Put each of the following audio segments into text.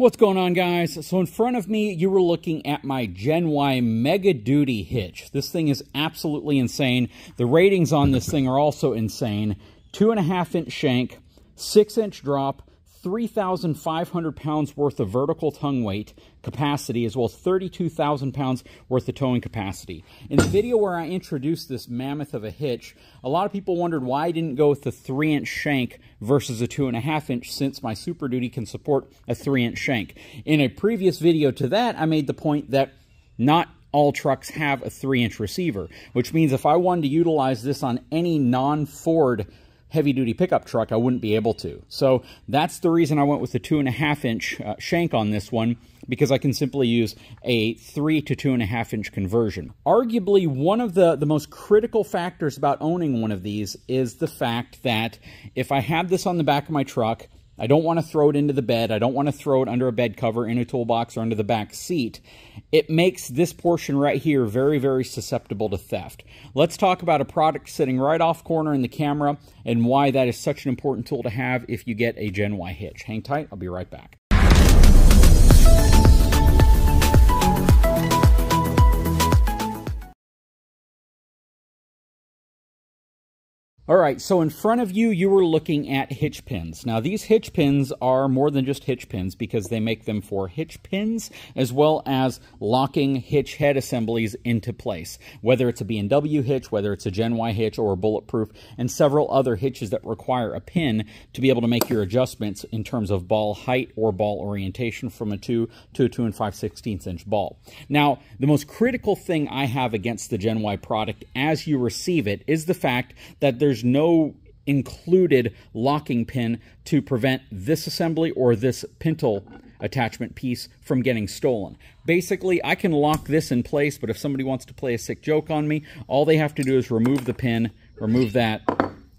What's going on, guys? So in front of me, you were looking at my Gen Y Mega Duty hitch. This thing is absolutely insane. The ratings on this thing are also insane. 2.5-inch shank, 6-inch drop, 3,500 pounds worth of vertical tongue weight capacity, as well as 32,000 pounds worth of towing capacity. In the video where I introduced this mammoth of a hitch, a lot of people wondered why I didn't go with the 3-inch shank versus a 2.5-inch, since my Super Duty can support a 3-inch shank. In a previous video to that, I made the point that not all trucks have a 3-inch receiver, which means if I wanted to utilize this on any non-Ford heavy-duty pickup truck, I wouldn't be able to. So that's the reason I went with the 2.5-inch shank on this one, because I can simply use a 3 to 2.5-inch conversion. Arguably, one of the most critical factors about owning one of these is the fact that if I have this on the back of my truck, I don't want to throw it into the bed. I don't want to throw it under a bed cover, in a toolbox, or under the back seat. It makes this portion right here very, very susceptible to theft. Let's talk about a product sitting right off corner in the camera and why that is such an important tool to have if you get a Gen Y hitch. Hang tight, I'll be right back. Alright, so in front of you, you were looking at hitch pins. Now, these hitch pins are more than just hitch pins, because they make them for hitch pins as well as locking hitch head assemblies into place. Whether it's a B&W hitch, whether it's a Gen Y hitch, or a Bulletproof, and several other hitches that require a pin to be able to make your adjustments in terms of ball height or ball orientation from a 2 to a 2 5/16" ball. Now, the most critical thing I have against the Gen Y product as you receive it is the fact that there's no included locking pin to prevent this assembly or this pintle attachment piece from getting stolen. Basically, I can lock this in place, but if somebody wants to play a sick joke on me, all they have to do is remove the pin, remove that,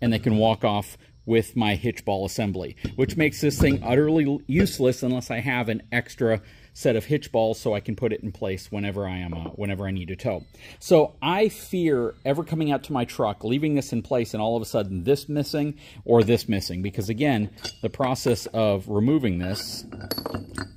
and they can walk off with my hitch ball assembly, which makes this thing utterly useless unless I have an extra set of hitch balls so I can put it in place whenever I need to tow. So I fear ever coming out to my truck, leaving this in place, and all of a sudden this missing or this missing, because again, the process of removing this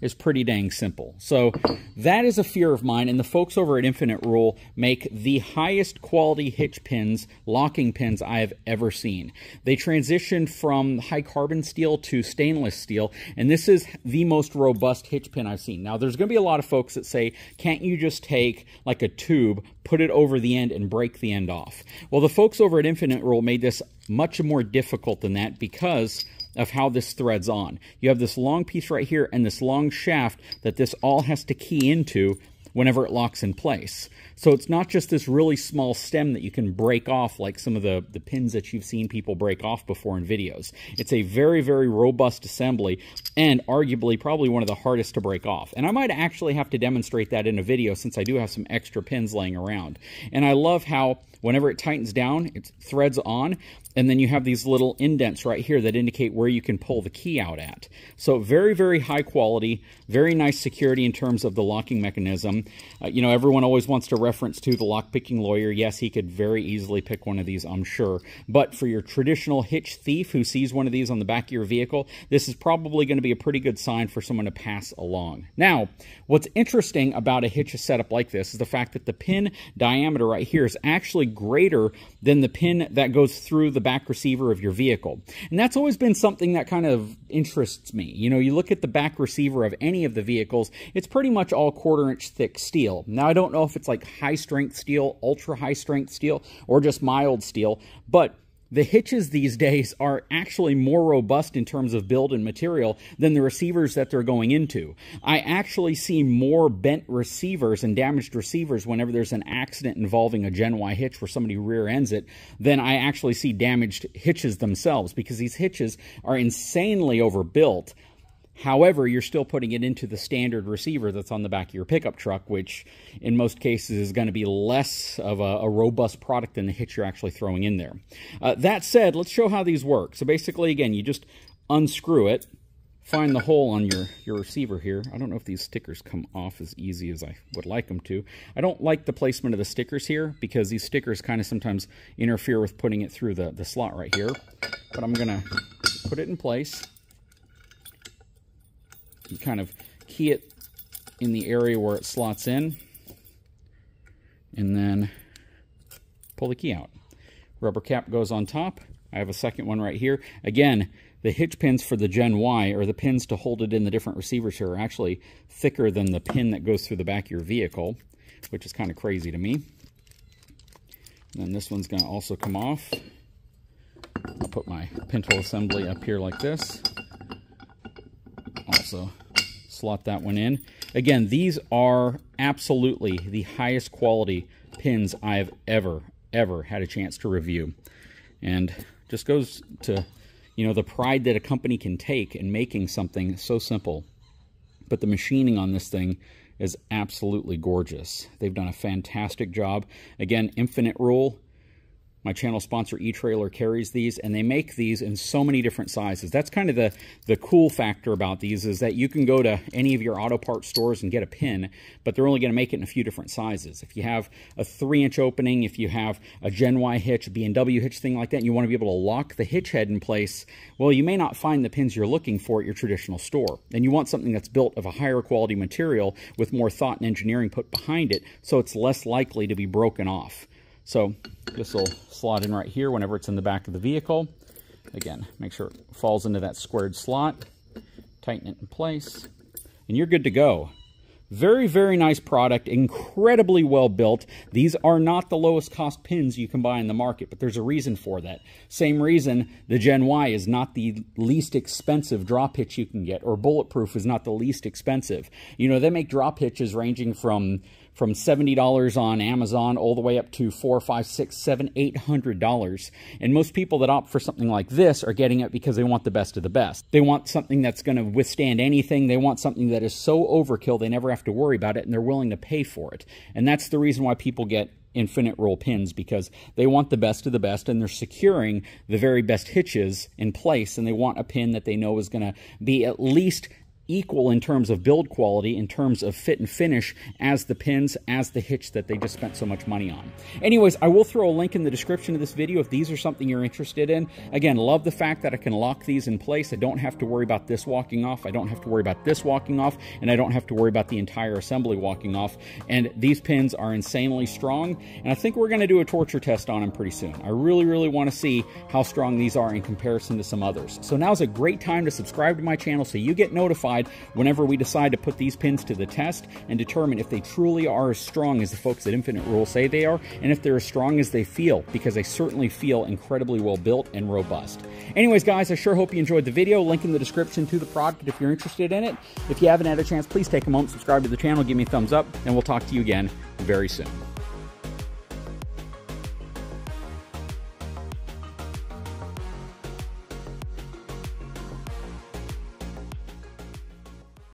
is pretty dang simple. So that is a fear of mine, and the folks over at InfiniteRule make the highest quality hitch pins, locking pins I have ever seen. They transitioned from high carbon steel to stainless steel, and this is the most robust hitch pin I've seen. Now, there's going to be a lot of folks that say, can't you just take like a tube, put it over the end, and break the end off? Well, the folks over at InfiniteRule made this much more difficult than that because of how this threads on. You have this long piece right here and this long shaft that this all has to key into whenever it locks in place. So it's not just this really small stem that you can break off like some of the pins that you've seen people break off before in videos. It's a very, very robust assembly, and arguably probably one of the hardest to break off. And I might actually have to demonstrate that in a video, since I do have some extra pins laying around. And I love how whenever it tightens down, it threads on, and then you have these little indents right here that indicate where you can pull the key out at. So very, very high quality, very nice security in terms of the locking mechanism. You know, everyone always wants to reference to the lock-picking lawyer. Yes, he could very easily pick one of these, I'm sure. But for your traditional hitch thief who sees one of these on the back of your vehicle, this is probably going to be a pretty good sign for someone to pass along. Now, what's interesting about a hitch setup like this is the fact that the pin diameter right here is actually greater than the pin that goes through the back receiver of your vehicle. And that's always been something that kind of interests me. You know, you look at the back receiver of any of the vehicles, it's pretty much all 1/4-inch thick steel. Now, I don't know if it's like high-strength steel, ultra-high-strength steel, or just mild steel, but the hitches these days are actually more robust in terms of build and material than the receivers that they're going into. I actually see more bent receivers and damaged receivers whenever there's an accident involving a Gen Y hitch where somebody rear ends it than I actually see damaged hitches themselves, because these hitches are insanely overbuilt. However, you're still putting it into the standard receiver that's on the back of your pickup truck, which in most cases is going to be less of a robust product than the hitch you're actually throwing in there. That said, let's show how these work. So basically, again, you just unscrew it, find the hole on your receiver here. I don't know if these stickers come off as easy as I would like them to. I don't like the placement of the stickers here, because these stickers kind of sometimes interfere with putting it through the slot right here. But I'm going to put it in place. You kind of key it in the area where it slots in, and then pull the key out. Rubber cap goes on top. I have a second one right here. Again, the hitch pins for the Gen Y, or the pins to hold it in the different receivers here, are actually thicker than the pin that goes through the back of your vehicle, which is kind of crazy to me. And then this one's going to also come off. I'll put my pintle assembly up here like this. Also slot that one in. Again, these are absolutely the highest quality pins I've ever had a chance to review. And just goes to, you know, the pride that a company can take in making something so simple. But the machining on this thing is absolutely gorgeous. They've done a fantastic job. Again, InfiniteRule, my channel sponsor eTrailer, carries these, and they make these in so many different sizes. That's kind of the cool factor about these, is that you can go to any of your auto parts stores and get a pin, but they're only going to make it in a few different sizes. If you have a 3-inch opening, if you have a Gen Y hitch, a B&W hitch, thing like that, and you want to be able to lock the hitch head in place, well, you may not find the pins you're looking for at your traditional store. And you want something that's built of a higher quality material with more thought and engineering put behind it, so it's less likely to be broken off. So this will slot in right here whenever it's in the back of the vehicle. Again, make sure it falls into that squared slot. Tighten it in place, and you're good to go. Very, very nice product, incredibly well built. These are not the lowest cost pins you can buy in the market, but there's a reason for that. Same reason the Gen Y is not the least expensive drop hitch you can get, or Bulletproof is not the least expensive. You know, they make drop hitches ranging from $70 on Amazon all the way up to $400, $500, $600, $700, $800. And most people that opt for something like this are getting it because they want the best of the best. They want something that's going to withstand anything. They want something that is so overkill they never have to worry about it, and they're willing to pay for it. And that's the reason why people get InfiniteRule pins, because they want the best of the best, and they're securing the very best hitches in place, and they want a pin that they know is going to be at least equal in terms of build quality, in terms of fit and finish, as the pins, as the hitch that they just spent so much money on. Anyways, I will throw a link in the description of this video if these are something you're interested in. Again, love the fact that I can lock these in place. I don't have to worry about this walking off. I don't have to worry about this walking off, and I don't have to worry about the entire assembly walking off. And these pins are insanely strong, and I think we're going to do a torture test on them pretty soon. I really, really want to see how strong these are in comparison to some others. So now's a great time to subscribe to my channel so you get notified whenever we decide to put these pins to the test and determine if they truly are as strong as the folks at InfiniteRule say they are, and if they're as strong as they feel, because they certainly feel incredibly well built and robust. Anyways, guys, I sure hope you enjoyed the video. Link in the description to the product if you're interested in it. If you haven't had a chance, please take a moment, subscribe to the channel, give me a thumbs up, and we'll talk to you again very soon.